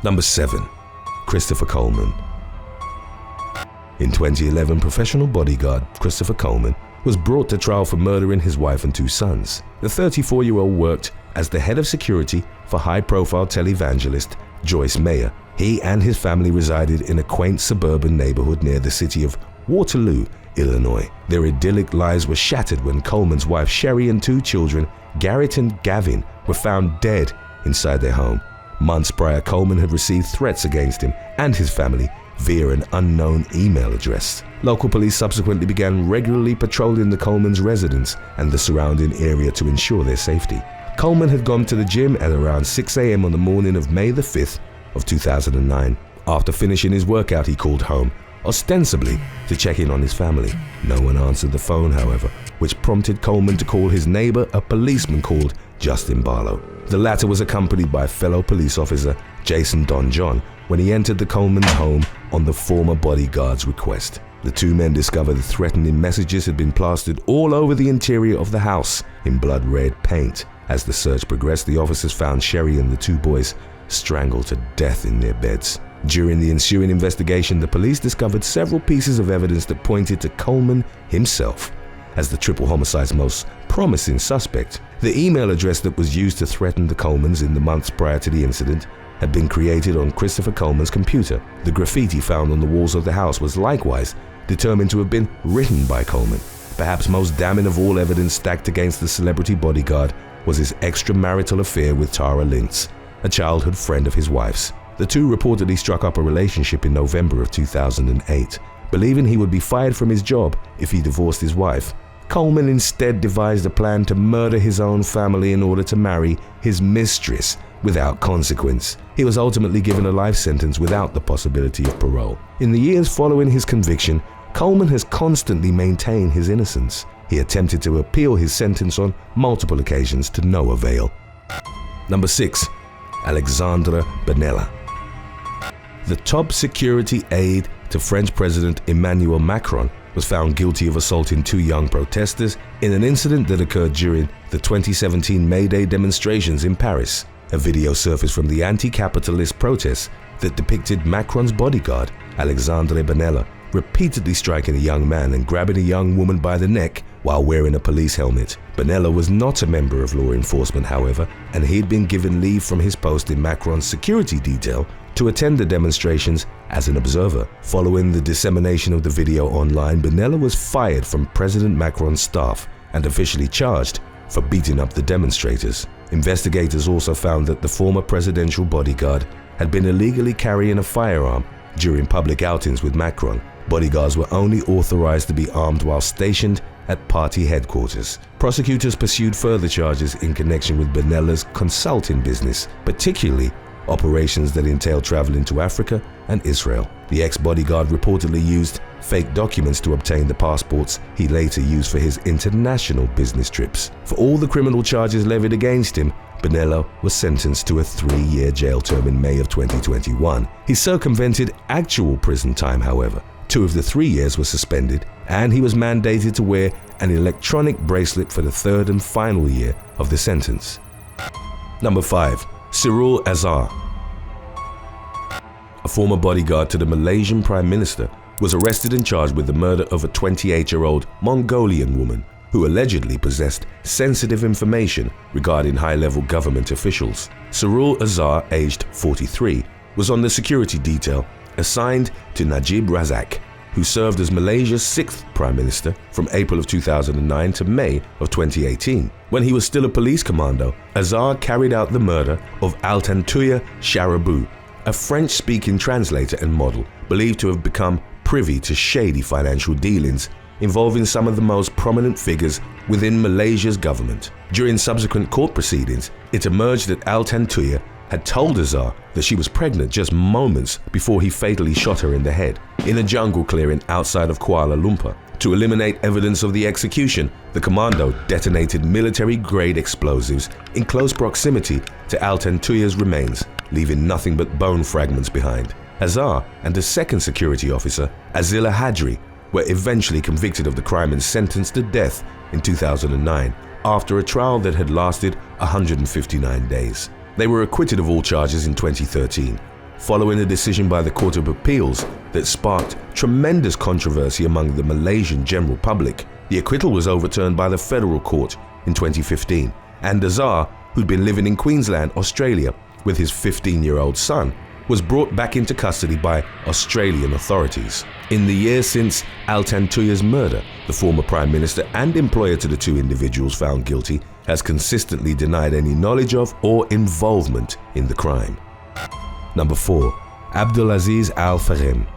Number 7. Christopher Coleman. In 2011, professional bodyguard Christopher Coleman was brought to trial for murdering his wife and 2 sons. The 34-year-old worked as the head of security for high-profile televangelist Joyce Meyer. He and his family resided in a quaint suburban neighborhood near the city of Waterloo, Illinois. Their idyllic lives were shattered when Coleman's wife Sherry and 2 children, Garrett and Gavin, were found dead inside their home. Months prior, Coleman had received threats against him and his family via an unknown email address. Local police subsequently began regularly patrolling the Coleman's residence and the surrounding area to ensure their safety. Coleman had gone to the gym at around 6 a.m. on the morning of May the 5th of 2009. After finishing his workout, he called home, ostensibly to check in on his family. No one answered the phone, however, which prompted Coleman to call his neighbor, a policeman called Justin Barlow. The latter was accompanied by fellow police officer Jason Don John when he entered the Coleman's home on the former bodyguard's request. The 2 men discovered the threatening messages had been plastered all over the interior of the house in blood red paint. As the search progressed, the officers found Sherry and the 2 boys strangled to death in their beds. During the ensuing investigation, the police discovered several pieces of evidence that pointed to Coleman himself as the triple homicide's most promising suspect. The email address that was used to threaten the Colemans in the months prior to the incident had been created on Christopher Coleman's computer. The graffiti found on the walls of the house was likewise determined to have been written by Coleman. Perhaps most damning of all evidence stacked against the celebrity bodyguard was his extramarital affair with Tara Lintz, a childhood friend of his wife's. The 2 reportedly struck up a relationship in November of 2008, believing he would be fired from his job if he divorced his wife. Coleman instead devised a plan to murder his own family in order to marry his mistress without consequence. He was ultimately given a life sentence without the possibility of parole. In the years following his conviction, Coleman has constantly maintained his innocence. He attempted to appeal his sentence on multiple occasions to no avail. Number 6. Alexandre Benalla. The top security aide to French President Emmanuel Macron was found guilty of assaulting 2 young protesters in an incident that occurred during the 2017 May Day demonstrations in Paris. A video surfaced from the anti-capitalist protests that depicted Macron's bodyguard, Alexandre Benalla, repeatedly striking a young man and grabbing a young woman by the neck while wearing a police helmet. Benalla was not a member of law enforcement, however, and he had been given leave from his post in Macron's security detail to attend the demonstrations as an observer. Following the dissemination of the video online, Benalla was fired from President Macron's staff and officially charged for beating up the demonstrators. Investigators also found that the former presidential bodyguard had been illegally carrying a firearm during public outings with Macron. Bodyguards were only authorized to be armed while stationed at party headquarters. Prosecutors pursued further charges in connection with Benalla's consulting business, particularly operations that entailed traveling to Africa and Israel. The ex-bodyguard reportedly used fake documents to obtain the passports he later used for his international business trips. For all the criminal charges levied against him, Benalla was sentenced to a 3-year jail term in May of 2021. He circumvented actual prison time, however. 2 of the 3 years were suspended, and he was mandated to wear an electronic bracelet for the 3rd and final year of the sentence. Number 5. Cyril Azar. A former bodyguard to the Malaysian Prime Minister was arrested and charged with the murder of a 28-year-old Mongolian woman who allegedly possessed sensitive information regarding high-level government officials. Cyril Azar, aged 43, was on the security detail assigned to Najib Razak, who served as Malaysia's 6th Prime Minister from April of 2009 to May of 2018. When he was still a police commando, Azar carried out the murder of Altantuya Sharabu, a French-speaking translator and model believed to have become privy to shady financial dealings involving some of the most prominent figures within Malaysia's government. During subsequent court proceedings, it emerged that Altantuya had told Azar that she was pregnant just moments before he fatally shot her in the head in a jungle clearing outside of Kuala Lumpur. To eliminate evidence of the execution, the commando detonated military-grade explosives in close proximity to Altantuya's remains, leaving nothing but bone fragments behind. Azar and a second security officer, Azila Hadri, were eventually convicted of the crime and sentenced to death in 2009 after a trial that had lasted 159 days. They were acquitted of all charges in 2013. Following a decision by the Court of Appeals that sparked tremendous controversy among the Malaysian general public, the acquittal was overturned by the federal court in 2015, and Azhar, who'd been living in Queensland, Australia, with his 15-year-old son, was brought back into custody by Australian authorities. In the years since Al Tantuya's murder, the former Prime Minister and employer to the two individuals found guilty has consistently denied any knowledge of or involvement in the crime. Number 4. Abdulaziz Al Farem.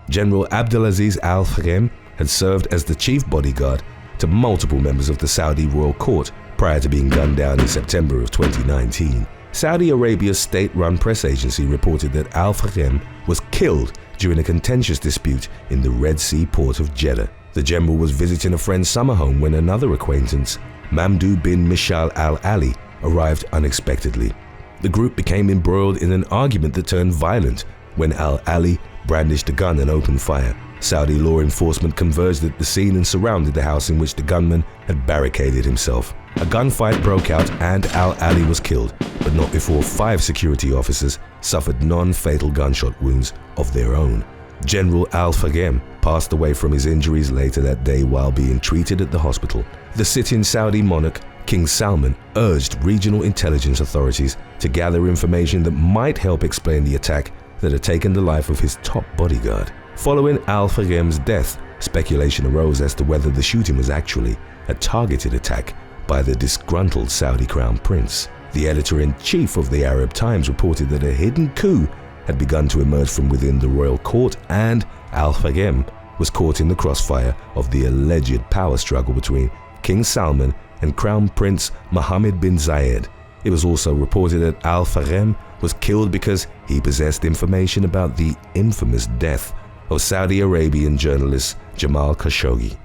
General Abdulaziz Al Farem had served as the chief bodyguard to multiple members of the Saudi royal court prior to being gunned down in September of 2019. Saudi Arabia's state-run press agency reported that Al Farem was killed during a contentious dispute in the Red Sea port of Jeddah. The general was visiting a friend's summer home when another acquaintance, Mamdouh bin Mishal al-Ali, arrived unexpectedly. The group became embroiled in an argument that turned violent when al-Ali brandished a gun and opened fire. Saudi law enforcement converged at the scene and surrounded the house in which the gunman had barricaded himself. A gunfight broke out and al-Ali was killed, but not before 5 security officers suffered non-fatal gunshot wounds of their own. General Al Farem passed away from his injuries later that day while being treated at the hospital. The sitting Saudi monarch, King Salman, urged regional intelligence authorities to gather information that might help explain the attack that had taken the life of his top bodyguard. Following Al Farem's death, speculation arose as to whether the shooting was actually a targeted attack by the disgruntled Saudi crown prince. The editor-in-chief of the Arab Times reported that a hidden coup had begun to emerge from within the royal court, and Al Farem was caught in the crossfire of the alleged power struggle between King Salman and Crown Prince Mohammed bin Zayed. It was also reported that Al Farem was killed because he possessed information about the infamous death of Saudi Arabian journalist Jamal Khashoggi.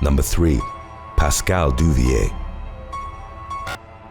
Number 3. Pascal DUVIER.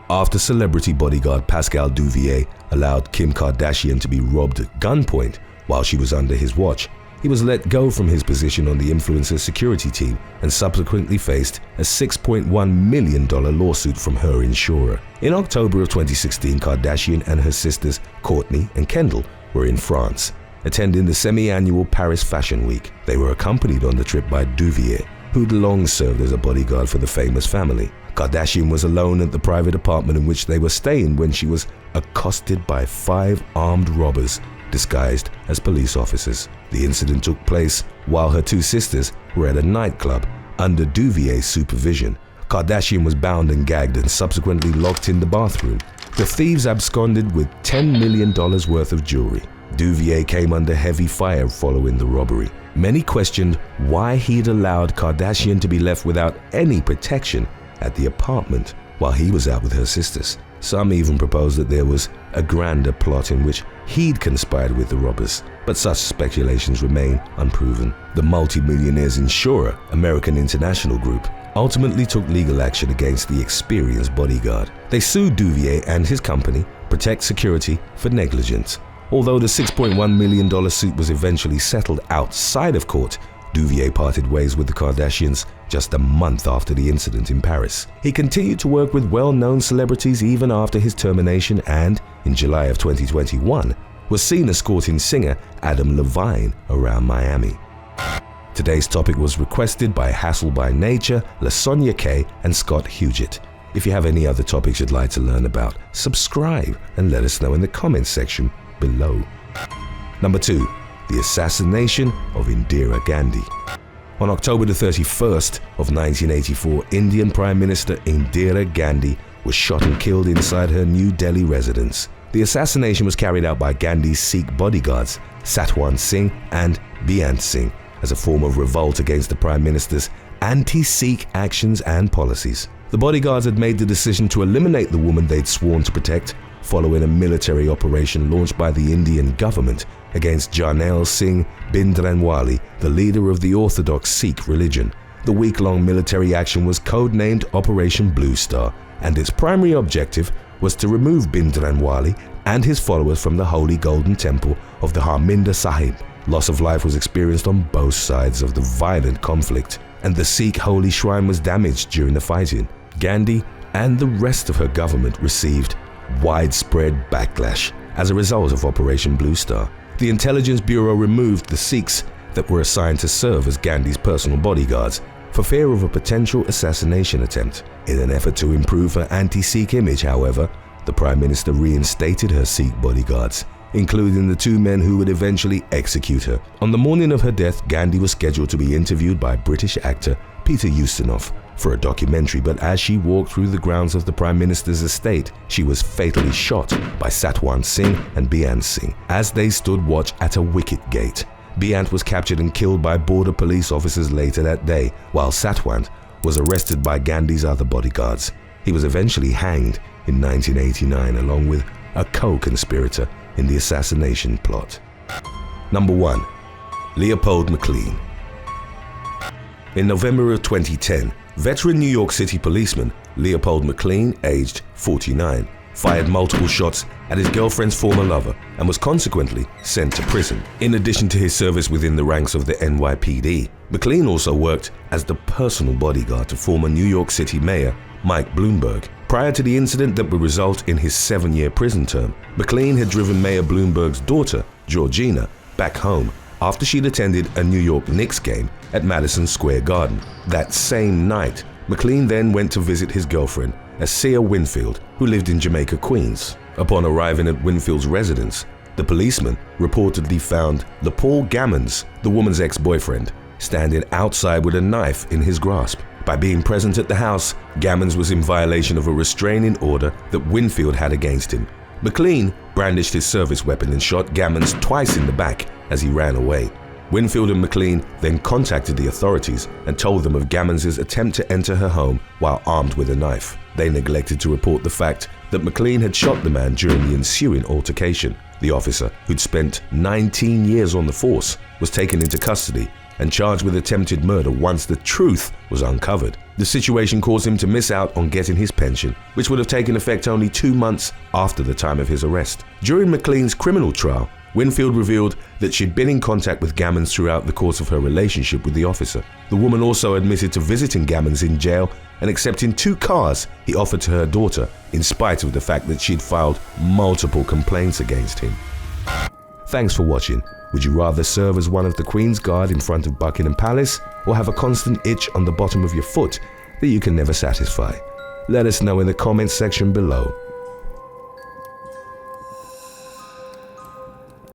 After celebrity bodyguard Pascal DUVIER allowed Kim Kardashian to be robbed at gunpoint while she was under his watch, he was let go from his position on the influencer security team and subsequently faced a $6.1 million lawsuit from her insurer. In October of 2016, Kardashian and her sisters Kourtney and Kendall were in France, attending the semi-annual Paris Fashion Week. They were accompanied on the trip by DUVIER, who'd long served as a bodyguard for the famous family. Kardashian was alone at the private apartment in which they were staying when she was accosted by 5 armed robbers disguised as police officers. The incident took place while her 2 sisters were at a nightclub under DUVIER's supervision. Kardashian was bound and gagged and subsequently locked in the bathroom. The thieves absconded with $10 million worth of jewelry. DUVIER came under heavy fire following the robbery. Many questioned why he'd allowed Kardashian to be left without any protection at the apartment while he was out with her sisters. Some even proposed that there was a grander plot in which he'd conspired with the robbers, but such speculations remain unproven. The multi-millionaire's insurer, American International Group, ultimately took legal action against the experienced bodyguard. They sued DUVIER and his company, Protect Security, for negligence. Although the $6.1 million suit was eventually settled outside of court, DUVIER parted ways with the Kardashians just a month after the incident in Paris. He continued to work with well-known celebrities even after his termination and, in July of 2021, was seen escorting singer Adam Levine around Miami. Today's topic was requested by Hassle by Nature, LaSonia K, and Scott Huget. If you have any other topics you'd like to learn about, subscribe and let us know in the comments section below. Number 2. The assassination of Indira Gandhi. On October the 31st of 1984, Indian Prime Minister Indira Gandhi was shot and killed inside her New Delhi residence. The assassination was carried out by Gandhi's Sikh bodyguards, Satwan Singh and Beyant Singh, as a form of revolt against the Prime Minister's anti-Sikh actions and policies. The bodyguards had made the decision to eliminate the woman they'd sworn to protect following a military operation launched by the Indian government against Jarnail Singh Bhindranwale, the leader of the Orthodox Sikh religion. The week-long military action was codenamed Operation Blue Star, and its primary objective was to remove Bhindranwale and his followers from the holy golden temple of the Harminder Sahib. Loss of life was experienced on both sides of the violent conflict, and the Sikh holy shrine was damaged during the fighting. Gandhi and the rest of her government received widespread backlash As a result of Operation Blue Star, the Intelligence Bureau removed the Sikhs that were assigned to serve as Gandhi's personal bodyguards for fear of a potential assassination attempt. In an effort to improve her anti-Sikh image, however, the Prime Minister reinstated her Sikh bodyguards, including the 2 men who would eventually execute her. On the morning of her death, Gandhi was scheduled to be interviewed by British actor Peter Ustinov for a documentary, but as she walked through the grounds of the Prime Minister's estate, she was fatally shot by Satwan Singh and Beant Singh as they stood watch at a wicket gate. Beant was captured and killed by border police officers later that day, while Satwan was arrested by Gandhi's other bodyguards. He was eventually hanged in 1989 along with a co-conspirator in the assassination plot. Number 1. Leopold McLean. In November of 2010, veteran New York City policeman Leopold McLean, aged 49, fired multiple shots at his girlfriend's former lover and was consequently sent to prison. In addition to his service within the ranks of the NYPD, McLean also worked as the personal bodyguard to former New York City Mayor Mike Bloomberg. Prior to the incident that would result in his 7-year prison term, McLean had driven Mayor Bloomberg's daughter, Georgina, back home after she'd attended a New York Knicks game at Madison Square Garden. That same night, McLean then went to visit his girlfriend, Assia Winfield, who lived in Jamaica, Queens. Upon arriving at Winfield's residence, the policeman reportedly found LePaul Gammons, the woman's ex-boyfriend, standing outside with a knife in his grasp. By being present at the house, Gammons was in violation of a restraining order that Winfield had against him. McLean brandished his service weapon and shot Gammons twice in the back as he ran away. Winfield and McLean then contacted the authorities and told them of Gammons' attempt to enter her home while armed with a knife. They neglected to report the fact that McLean had shot the man during the ensuing altercation. The officer, who'd spent 19 years on the force, was taken into custody and charged with attempted murder once the truth was uncovered. The situation caused him to miss out on getting his pension, which would have taken effect only 2 months after the time of his arrest. During McLean's criminal trial, Winfield revealed that she'd been in contact with Gammons throughout the course of her relationship with the officer. The woman also admitted to visiting Gammons in jail and accepting 2 cars he offered to her daughter, in spite of the fact that she'd filed multiple complaints against him. Thanks for watching. Would you rather serve as one of the Queen's Guard in front of Buckingham Palace, or have a constant itch on the bottom of your foot that you can never satisfy? Let us know in the comments section below.